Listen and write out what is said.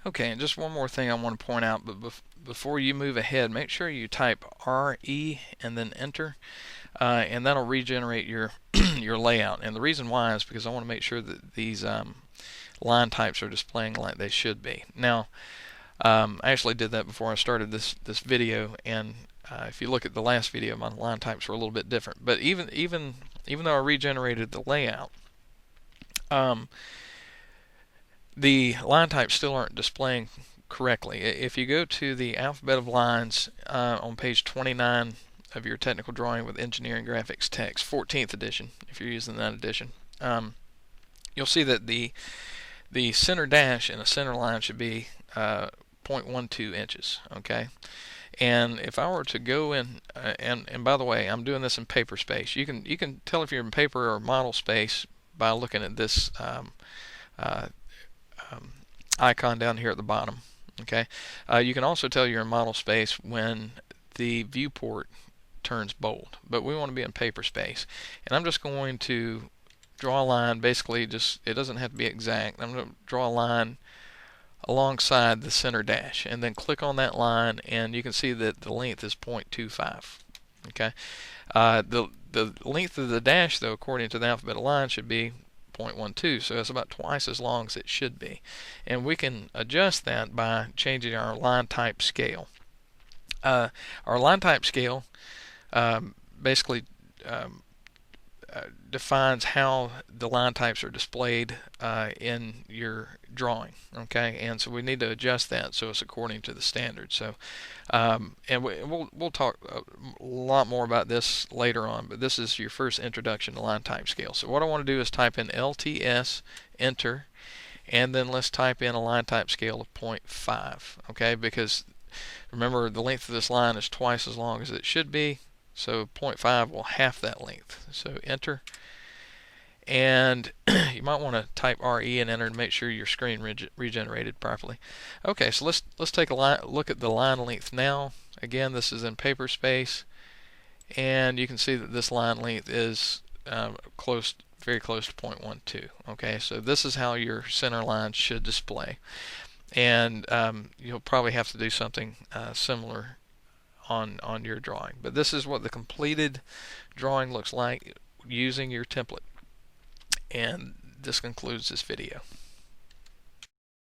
Okay, and just one more thing I want to point out, but before you move ahead, make sure you type RE and then enter, and that'll regenerate your your layout. And the reason why is because I want to make sure that these line types are displaying like they should be. Now, I actually did that before I started this video, and if you look at the last video, my line types were a little bit different. But even though I regenerated the layout, um, the line types still aren't displaying correctly. If you go to the alphabet of lines on page 29 of your technical drawing with engineering graphics text, 14th edition, if you're using that edition, you'll see that the center dash in a center line should be 0.12 inches. Okay, and if I were to go in, and by the way, I'm doing this in paper space. You can tell if you're in paper or model space by looking at this uh, icon down here at the bottom. Okay, you can also tell you're in model space when the viewport turns bold, but we want to be in paper space. And I'm just going to draw a line. Basically, just it doesn't have to be exact. I'm going to draw a line alongside the center dash, and then click on that line, and you can see that the length is 0.25. Okay, the length of the dash, though, according to the alphabet of lines, should be 0.12, so it's about twice as long as it should be. And we can adjust that by changing our line type scale. Our line type scale basically defines how the line types are displayed in your drawing. Okay, and so we need to adjust that so it's according to the standard. So, and we'll talk a lot more about this later on, but this is your first introduction to line type scale. So what I want to do is type in LTS, enter, and then let's type in a line type scale of 0.5. Okay, because remember the length of this line is twice as long as it should be, so 0.5 will half that length. So enter, and you might want to type RE and enter and make sure your screen regenerated properly. Okay, so let's take a look at the line length now. Again, this is in paper space, and you can see that this line length is very close to 0.12. Okay, so this is how your center line should display, and you'll probably have to do something similar on your drawing. But this is what the completed drawing looks like using your template. And this concludes this video.